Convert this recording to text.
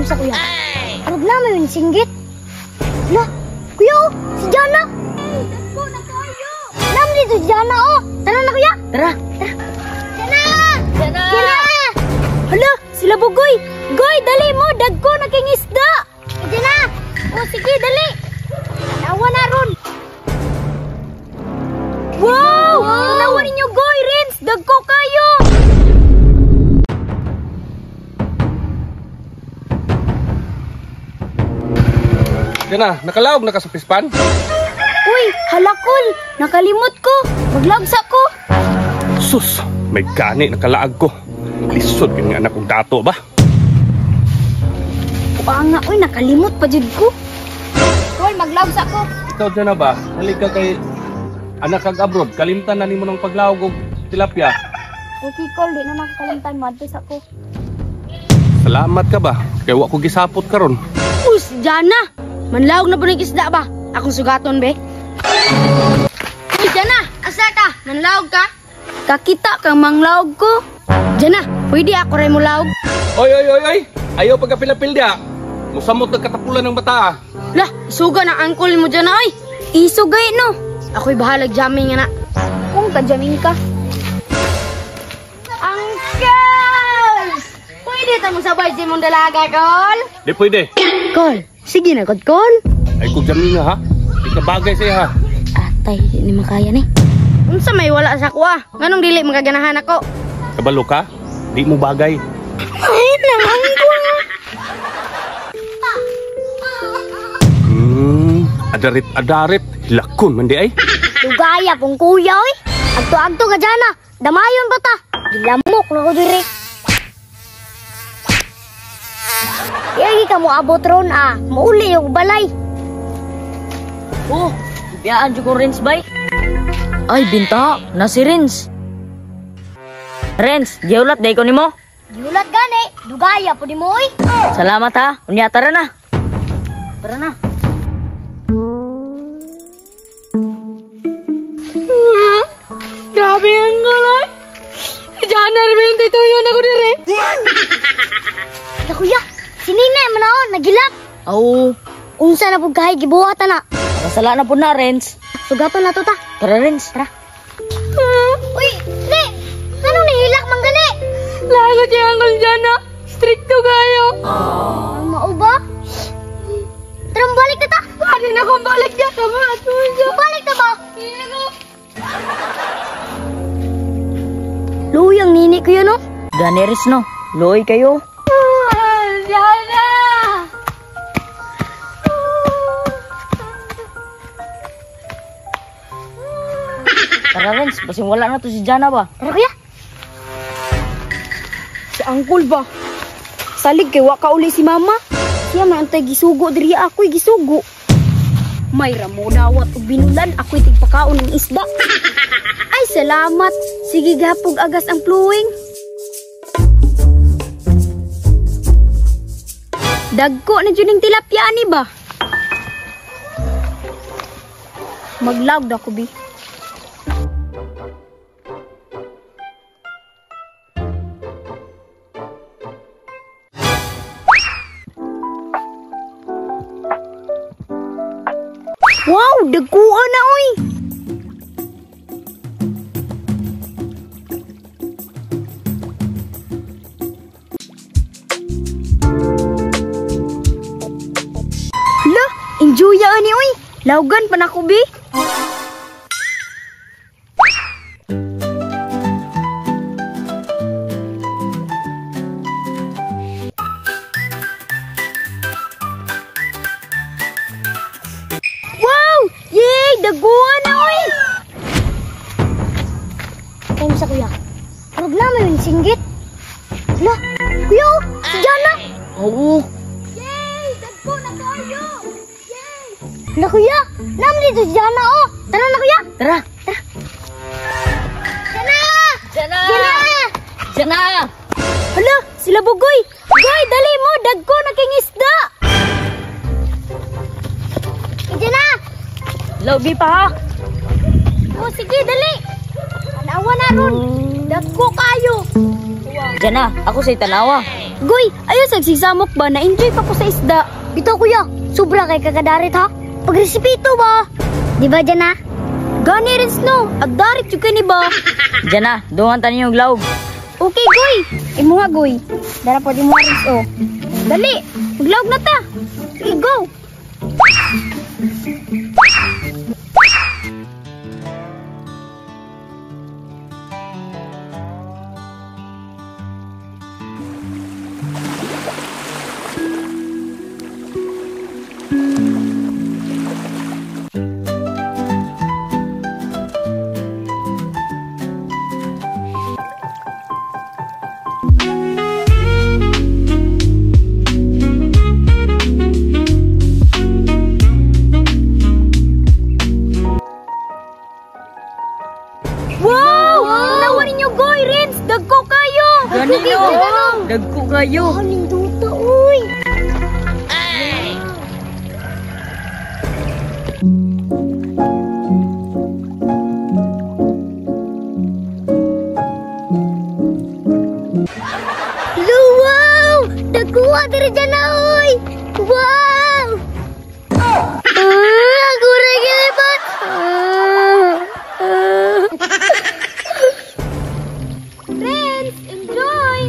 sa kuya. Arog na may singgit. Lah, kuya oh, si Jana. Dagko na kayo. Nam dito si Jana oh. Tara na kuya. Tara. Jana! Jana! Jana! Hala, sila Bugoy. Goy, dali mo, dagko na king isda. Jana! Oh, sige, dali. Nawa na ron. Wow! Nawa ninyo, Goy, Renz. Dagko kayo. Jana, nakalaog na ka sa pispan? Uy, halakol. Nakalimot ko. Maglagsa ko. Sus, may gani nakalaag ko. Lisod yung anak kong dato ba? Nga, uy, nakalimot pa jud ko. Kol, maglagsa ko. Ikaw Jana ba? Halika kay anak kag abroad. Kalimtan na nimo ng paglaog og tilapia. Okay, Kol, di na nakakalimtan. Madtos ako. Salamat ka ba? Kaya wa ko gisapot karon. Us, Jana. Manlawag na po ng isda ba? Akong sugaton, be. Uy, Jana, asa ka? Manlawag ka? Kakita kang manglawag ko. Jana, pwede ako rin mo lawag. Oy, oy, oy, oy! Ayaw pagkapilapil dia. Musamot ng katapulan ng bata. Lah, isuga na angkol mo dyan, ay. Isugay, no? Ako'y bahalag jamming, nga na. Kung ka-jamming ka. Uncle! Pwede tamo sabay si mong dalaga, Kol? Di pwede. Kol, sige na, Kol. Ay kung dyan nga ha. Di ka bagay sa'yo ha. Atay, di makaya ni. Unsa may wala sa kuha? Nganong dili magaganahan ako? Kabalo ka? Di mo bagay. Ay, naman ko. Adarit. Hilakon man di ay. Tugaya pong kuya, oy. Agto-agto ka dyan, ah. Damayon ba ta? Dilamok na ko dire. Iyagi ka mo abot ron, ah. Mauli yung balay. Oh, biyaan dyan ko Renz, bay. Ay, binta. Na si Renz. Renz, giulat day ko ni mo. Yulat gani. Dugaya po di mo, oy. Salamat ha. Unya, tara na. Tara na. Grabe ang gulay. Diyan na rin yung tituyon ako dire. Na kuya, sinina man ako, nagilak. Oo. Unsa na po kahit gibuhatan na. Masala na po na, Renz. Sugaton na to ta. Tara, Renz. Tara. Uy, ne! Anong nihilak man gani? Lagot yung angkol dyan na. Stricto kayo. Mao ba? Tara, balik na ta. Pwede na kong balik dyan. Balik na ba? Luyang nini ko yun, no? Daneris, no? Loy kayo. Jana! Tara, Renz. Basing wala na to si Jana ba? Tara, kuya. Si Angkol ba? Salig kay waka uli si Mama. Siya man antay gisugo diri ako'y gisugo. May ramo dawat o binulan. Ako'y tigpakaon ng isda. Ay, salamat. Sige gapog agas ang pluwing. Dagko na dyan yung tilapia ni ba? Maglag na ko, bi. Wow, dagkuan na, oy. Hala, enjoy yan ni, oy. Laugan pa na ko, bi. Daguan na, oy! Kaya sa kuya, huwag naman yung singgit. Hala, kuya, oh, si Jana. Oo. Yay! Dagko na kayo! Yay! Hala, kuya, naman dito si Jana, oh. Tara na, kuya. Tara. Jana! Jana! Jana! Jana! Hala, sila Bugoy. Goy, dali mo, dagko na king isda. Jana! Lobby pa ha? Oh, sige, dali. Tanawa na ron. Dagko kayo. Jana, ako sa'y tanawa. Goy, ayun sagsisamok ba? Na-enjoy pa ko sa isda. Bito kuya, sobra kay kakadarit ha. Pagresipito ba? Di ba dyan ha? Gani rin snow, agdarit yung kani ba? Diyan na, dungan tayo yung glaog. Okay, Goy. Imo nga, Goy. Dara po di mo rin oh. Dali, maglawag na ta. Sige, go. Wow! Nawa ninyo, Goy, Rins! Dagko kayo! Ganino, dagko kayo. Haling duta, uy! Wow! Dagkuha diri dyan na, uy! Wow! Ako rin ba? Friends, enjoy!